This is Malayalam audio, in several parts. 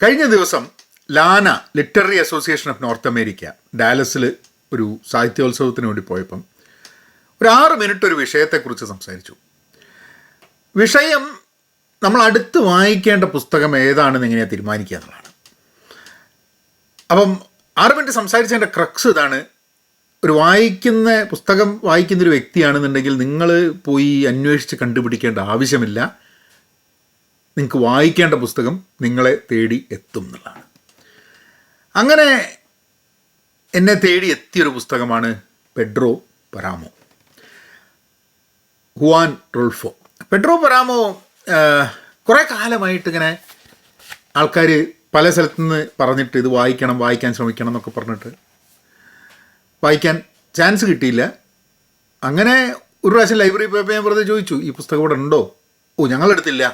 കഴിഞ്ഞ ദിവസം LANA literary association of North America ഡാലസിൽ ഒരു സാഹിത്യോത്സവത്തിന് വേണ്ടി പോയപ്പം ഒരു 6 മിനിറ്റ് ഒരു വിഷയത്തെക്കുറിച്ച് സംസാരിച്ചു. വിഷയം നമ്മൾ അടുത്ത് വായിക്കേണ്ട പുസ്തകം ഏതാണെന്ന് എങ്ങനെയാണ് തീരുമാനിക്കുക എന്നുള്ളതാണ്. അപ്പം 6 മിനിറ്റ് സംസാരിച്ചതിൻ്റെ ക്രക്സ് ഇതാണ്: ഒരു പുസ്തകം വായിക്കുന്നൊരു വ്യക്തിയാണെന്നുണ്ടെങ്കിൽ നിങ്ങൾ പോയി അന്വേഷിച്ച് കണ്ടുപിടിക്കേണ്ട ആവശ്യമില്ല. നിങ്ങൾക്ക് വായിക്കേണ്ട പുസ്തകം നിങ്ങളെ തേടി എത്തും എന്നുള്ളതാണ്. അങ്ങനെ എന്നെ തേടി എത്തിയൊരു പുസ്തകമാണ് Pedro Paramo, Juan Rulfo. Pedro Paramo കുറേ കാലമായിട്ട് ഇങ്ങനെ ആൾക്കാർ പല സ്ഥലത്തുനിന്ന് പറഞ്ഞിട്ട് ഇത് വായിക്കാൻ ശ്രമിക്കണം എന്നൊക്കെ പറഞ്ഞിട്ട് വായിക്കാൻ ചാൻസ് കിട്ടിയില്ല. അങ്ങനെ ഒരു പ്രാവശ്യം ലൈബ്രറി പോയപ്പോൾ ഞാൻ വെറുതെ ചോദിച്ചു, ഈ പുസ്തകം ഇവിടെ ഉണ്ടോ? ഓ, ഞങ്ങളെടുത്തില്ല,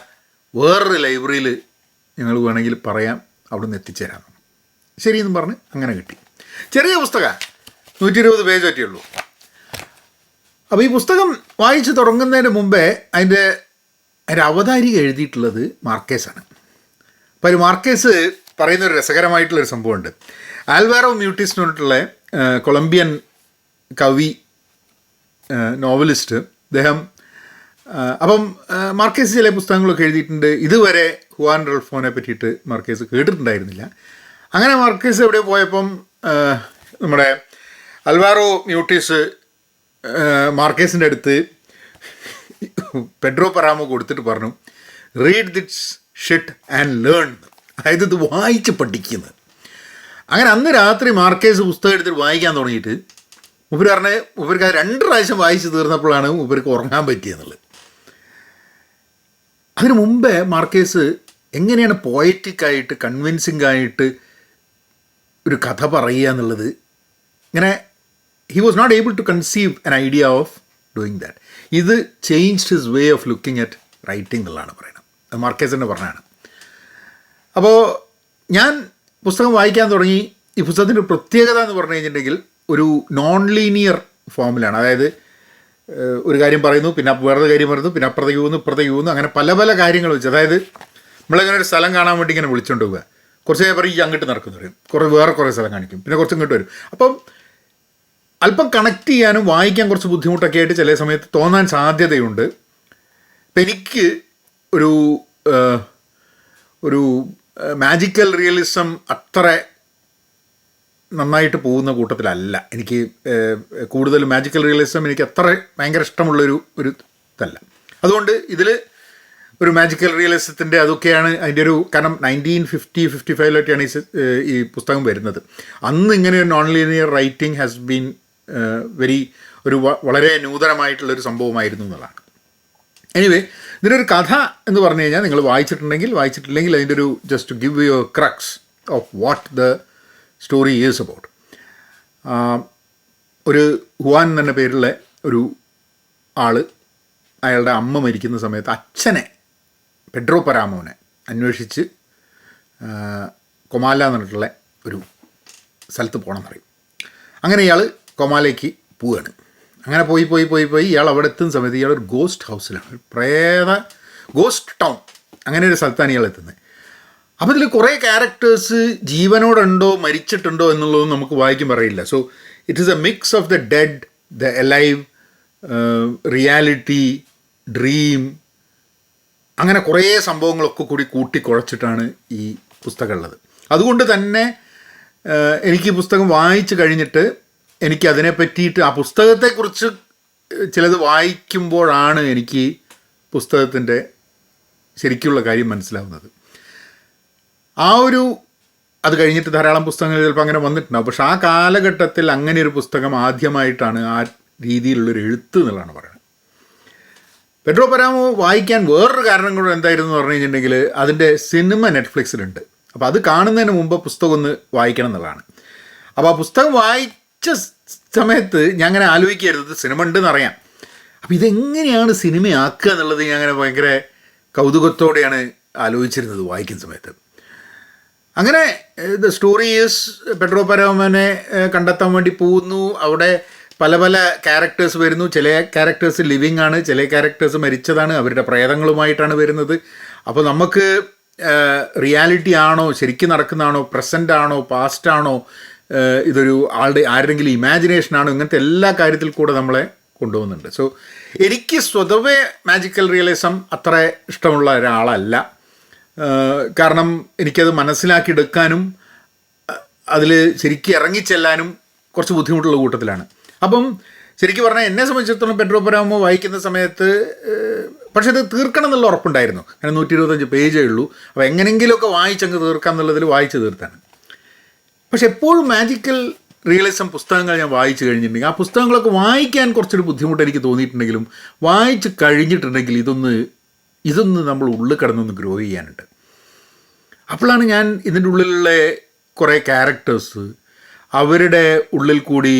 വേറൊരു ലൈബ്രറിയിൽ ഞങ്ങൾ വേണമെങ്കിൽ പറയാം, അവിടെ നിന്ന് എത്തിച്ചേരാം. ശരിയെന്നും പറഞ്ഞ് അങ്ങനെ കിട്ടി. ചെറിയ പുസ്തകമാണ്, 120 പേജ് പറ്റിയുള്ളൂ. അപ്പോൾ ഈ പുസ്തകം വായിച്ച് തുടങ്ങുന്നതിന് മുമ്പേ അതിൻ്റെ അവതാരിക എഴുതിയിട്ടുള്ളത് മാർക്കേസാണ്. അപ്പോൾ ഒരു മാർക്കേസ് പറയുന്നൊരു രസകരമായിട്ടുള്ളൊരു സംഭവമുണ്ട്. ആൽവാരോ മ്യൂട്ടിസ് എന്ന് പറഞ്ഞിട്ടുള്ള കൊളംബിയൻ കവി, നോവലിസ്റ്റ് അദ്ദേഹം. അപ്പം മാർക്കേസ് ചില പുസ്തകങ്ങളൊക്കെ എഴുതിയിട്ടുണ്ട്. ഇതുവരെ ഹുവാൻ റൾഫോനെ പറ്റിയിട്ട് മാർക്കേസ് കേട്ടിട്ടുണ്ടായിരുന്നില്ല. അങ്ങനെ മാർക്കേസ് എവിടെ പോയപ്പം നമ്മുടെ ആൽവാരോ മ്യൂട്ടിസ് മാർക്കേസിൻ്റെ അടുത്ത് പെഡ്രോ പരാമോ കൊടുത്തിട്ട് പറഞ്ഞു, read this shit and learn. അതായത് ഇത് വായിച്ച് പഠിക്കുന്നത്. അങ്ങനെ അന്ന് രാത്രി മാർക്കേസ് പുസ്തകം എടുത്തിട്ട് വായിക്കാൻ തുടങ്ങിയിട്ട് മൂപ്പർക്ക് അത് 2 പ്രാവശ്യം വായിച്ച് തീർന്നപ്പോഴാണ് മൂപ്പർക്ക് ഉറങ്ങാൻ പറ്റിയെന്നുള്ളത്. അതിനു മുമ്പേ മാർക്കേസ് എങ്ങനെയാണ് പോയറ്റിക്കായിട്ട് കൺവിൻസിംഗ് ആയിട്ട് ഒരു കഥ പറയുക എന്നുള്ളത്, ഇങ്ങനെ he was not able to conceive an idea of doing that. ഇത് changed his way of looking at writing എന്നുള്ളതാണ് പറയുന്നത്. അത് മാർക്കേസിൻ്റെ പറഞ്ഞാണ്. അപ്പോൾ ഞാൻ പുസ്തകം വായിക്കാൻ തുടങ്ങി. ഈ പുസ്തകത്തിൻ്റെ പ്രത്യേകത എന്ന് പറഞ്ഞു കഴിഞ്ഞിട്ടുണ്ടെങ്കിൽ ഒരു നോൺ ലീനിയർ ഫോമിലാണ്. അതായത് ഒരു കാര്യം പറയുന്നു, പിന്നെ വേറൊരു കാര്യം പറയുന്നു, പിന്നെ അപ്പുറത്തേക്ക് പോകുന്നു, അങ്ങനെ പല പല കാര്യങ്ങൾ വെച്ച്. അതായത് നമ്മളിങ്ങനെ ഒരു സ്ഥലം കാണാൻ വേണ്ടി ഇങ്ങനെ വിളിച്ചുകൊണ്ട് പോവുക. കുറച്ച് നേരം പറയും, ഈ അങ്ങോട്ട് നടക്കുന്നു പറയും, കുറേ സ്ഥലം കാണിക്കും, പിന്നെ കുറച്ച് ഇങ്ങോട്ട് വരും. അപ്പം അല്പം കണക്ട് ചെയ്യാനും വായിക്കാൻ കുറച്ച് ബുദ്ധിമുട്ടൊക്കെ ആയിട്ട് ചില സമയത്ത് തോന്നാൻ സാധ്യതയുണ്ട്. ഇപ്പം എനിക്ക് ഒരു മാജിക്കൽ റിയലിസം അത്ര നന്നായിട്ട് പോകുന്ന കൂട്ടത്തിലല്ല. എനിക്ക് കൂടുതൽ മാജിക്കൽ റിയലിസം എനിക്ക് അത്ര ഭയങ്കര ഇഷ്ടമുള്ളൊരു ഇതല്ല. അതുകൊണ്ട് ഇതിൽ ഒരു മാജിക്കൽ റിയലിസത്തിൻ്റെ അതൊക്കെയാണ് അതിൻ്റെ ഒരു, കാരണം 1950-55 ഈ പുസ്തകം വരുന്നത്. അന്ന് ഇങ്ങനെ ഒരു non linear writing has been വളരെ നൂതനമായിട്ടുള്ളൊരു സംഭവമായിരുന്നു എന്നുള്ളതാണ്. എനിവേ, ഇതിനൊരു കഥ എന്ന് പറഞ്ഞു കഴിഞ്ഞാൽ നിങ്ങൾ വായിച്ചിട്ടില്ലെങ്കിൽ അതിൻ്റെ ഒരു just to give you a crux of what the story is about. ഒരു ഹുവാൻ എന്ന പേരുള്ള ഒരു ആൾ, അയാളുടെ അമ്മ മരിക്കുന്ന സമയത്ത് അച്ഛനെ, പെഡ്രോ പരാമോനെ അന്വേഷിച്ച് കൊമാല എന്ന് പറഞ്ഞിട്ടുള്ള ഒരു സ്ഥലത്ത് പോകണം എന്ന് പറയും. അങ്ങനെ ഇയാൾ കൊമാലയ്ക്ക് പോവുകയാണ്. അങ്ങനെ പോയി ഇയാൾ അവിടെ എത്തുന്ന സമയത്ത് ഇയാൾ ഒരു ഗോസ്റ്റ് ഹൗസിലാണ്, ഒരു ഗോസ്റ്റ് ടൗൺ, അങ്ങനെ ഒരു സ്ഥലത്താണ് ഇയാൾ എത്തുന്നത്. അപ്പോൾ ഇതിൽ കുറേ ക്യാരക്ടേഴ്സ് ജീവനോടുണ്ടോ മരിച്ചിട്ടുണ്ടോ എന്നുള്ളതൊന്നും നമുക്ക് വായിക്കുമ്പോൾ അറിയില്ല. So it is A mix of the dead, the alive, reality, dream, അങ്ങനെ കുറേ സംഭവങ്ങളൊക്കെ കൂടി കൂട്ടിക്കുഴച്ചിട്ടാണ് ഈ പുസ്തകം ഉള്ളത്. അതുകൊണ്ട് തന്നെ എനിക്ക് ഈ പുസ്തകം വായിച്ച് കഴിഞ്ഞിട്ട് എനിക്ക് അതിനെ പറ്റിയിട്ട്, ആ പുസ്തകത്തെക്കുറിച്ച് ചിലത് വായിക്കുമ്പോഴാണ് എനിക്ക് പുസ്തകത്തിൻ്റെ ശരിക്കുള്ള കാര്യം മനസ്സിലാവുന്നത്. അത് കഴിഞ്ഞിട്ട് ധാരാളം പുസ്തകങ്ങൾ ചിലപ്പോൾ അങ്ങനെ വന്നിട്ടുണ്ടാവും. പക്ഷെ ആ കാലഘട്ടത്തിൽ അങ്ങനെ ഒരു പുസ്തകം ആദ്യമായിട്ടാണ് ആ രീതിയിലുള്ളൊരു എഴുത്ത് എന്നുള്ളതാണ് പറയുന്നത്. പെഡ്രോ പരാമോ വായിക്കാൻ വേറൊരു കാരണം കൂടെ എന്തായിരുന്നു എന്ന് പറഞ്ഞു കഴിഞ്ഞിട്ടുണ്ടെങ്കിൽ, അതിൻ്റെ സിനിമ നെറ്റ്ഫ്ലിക്സിലുണ്ട്. അപ്പോൾ അത് കാണുന്നതിന് മുമ്പ് പുസ്തകം ഒന്ന് വായിക്കണം എന്നുള്ളതാണ്. അപ്പോൾ ആ പുസ്തകം വായിച്ച സമയത്ത് ഞാൻ അങ്ങനെ ആലോചിക്കരുത്, സിനിമ ഉണ്ടെന്ന് അറിയാം. അപ്പോൾ ഇതെങ്ങനെയാണ് സിനിമയാക്കുക എന്നുള്ളത് ഞാൻ അങ്ങനെ ഭയങ്കര കൗതുകത്തോടെയാണ് ആലോചിച്ചിരുന്നത് വായിക്കുന്ന സമയത്ത്. അങ്ങനെ ദ സ്റ്റോറി ഈസ്, പെഡ്രോ പരാമോനെ കണ്ടെത്താൻ വേണ്ടി പോകുന്നു. അവിടെ പല പല ക്യാരക്ടേഴ്സ് വരുന്നു. ചില ക്യാരക്ടേഴ്സ് ലിവിങ് ആണ്, ചില ക്യാരക്ടേഴ്സ് മരിച്ചതാണ്, അവരുടെ പ്രേതങ്ങളുമായിട്ടാണ് വരുന്നത്. അപ്പോൾ നമുക്ക് റിയാലിറ്റി ആണോ, ശരിക്കും നടക്കുന്നതാണോ, പ്രസൻ്റ് ആണോ, പാസ്റ്റ് ആണോ, ഇതൊരു ആരുടെങ്കിലും ഇമാജിനേഷനാണോ, ഇങ്ങനത്തെ എല്ലാ കാര്യത്തിൽ കൂടെ നമ്മളെ കൊണ്ടുപോകുന്നുണ്ട്. സോ എനിക്ക് സ്വതവേ മാജിക്കൽ റിയലിസം അത്ര ഇഷ്ടമുള്ള ഒരാളല്ല. കാരണം എനിക്കത് മനസ്സിലാക്കിയെടുക്കാനും അതിൽ ശരിക്കും ഇറങ്ങിച്ചെല്ലാനും കുറച്ച് ബുദ്ധിമുട്ടുള്ള കൂട്ടത്തിലാണ്. അപ്പം ശരിക്കും പറഞ്ഞാൽ എന്നെ സംബന്ധിച്ചിടത്തോളം പെഡ്രോ പരാമോ വായിക്കുന്ന സമയത്ത് പക്ഷേ ഇത് തീർക്കണം എന്നുള്ള ഉറപ്പുണ്ടായിരുന്നു. അങ്ങനെ 125 പേജേ ഉള്ളൂ. അപ്പോൾ എങ്ങനെയെങ്കിലുമൊക്കെ വായിച്ചങ്ങ് തീർക്കാം എന്നുള്ളതിൽ വായിച്ച് തീർത്താണ്. പക്ഷെ എപ്പോഴും മാജിക്കൽ റിയലിസം പുസ്തകങ്ങൾ ഞാൻ വായിച്ചു കഴിഞ്ഞിട്ടുണ്ടെങ്കിൽ ആ പുസ്തകങ്ങളൊക്കെ വായിക്കാൻ കുറച്ചൊരു ബുദ്ധിമുട്ട് എനിക്ക് തോന്നിയിട്ടുണ്ടെങ്കിലും വായിച്ച് കഴിഞ്ഞിട്ടുണ്ടെങ്കിൽ ഇതൊന്ന് നമ്മൾ ഉള്ളിൽ കിടന്നൊന്ന് ഗ്രോ ചെയ്യാനുണ്ട്. അപ്പോഴാണ് ഞാൻ ഇതിൻ്റെ ഉള്ളിലുള്ള കുറേ ക്യാരക്ടേഴ്സ്, അവരുടെ ഉള്ളിൽ കൂടി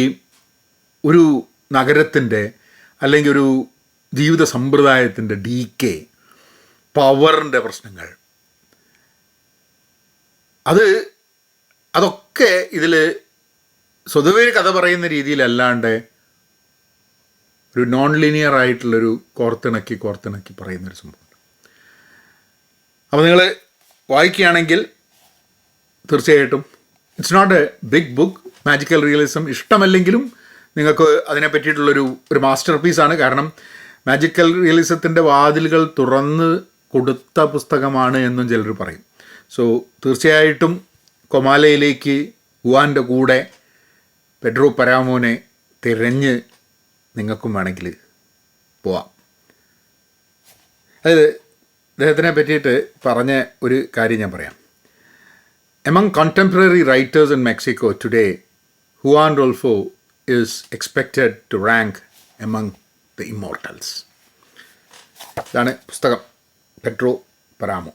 ഒരു നഗരത്തിൻ്റെ അല്ലെങ്കിൽ ഒരു ജീവിത സമ്പ്രദായത്തിൻ്റെ ഡീക്കേ, പവറിൻ്റെ പ്രശ്നങ്ങൾ, അതൊക്കെ ഇതിൽ സ്വതവേ കഥ പറയുന്ന രീതിയിലല്ലാണ്ട് ഒരു നോൺ ലീനിയർ ആയിട്ടുള്ളൊരു കോർത്തിണക്കി പറയുന്നൊരു സംഭവമുണ്ട്. അപ്പോൾ നിങ്ങൾ വായിക്കുകയാണെങ്കിൽ തീർച്ചയായിട്ടും it's not a big book. Magical realism ഇഷ്ടമല്ലെങ്കിലും നിങ്ങൾക്ക് അതിനെ പറ്റിയിട്ടുള്ളൊരു മാസ്റ്റർ പീസാണ്. കാരണം മാജിക്കൽ റിയലിസത്തിൻ്റെ വാതിലുകൾ തുറന്ന് കൊടുത്ത പുസ്തകമാണ് എന്നും ചിലർ പറയും. സോ തീർച്ചയായിട്ടും കൊമാലയിലേക്ക് ഹുവാൻ്റെ കൂടെ പെഡ്രോ പരാമോനെ തിരഞ്ഞ് നിങ്ങൾക്കും വേണമെങ്കിൽ പോവാം. അതായത് അദ്ദേഹത്തിനെ പറ്റിയിട്ട് പറഞ്ഞ ഒരു കാര്യം ഞാൻ പറയാം. Among contemporary writers in Mexico today, Juan Rulfo is expected to rank among the immortals. ഇതാണ് പുസ്തകം, പെഡ്രോ പരാമോ.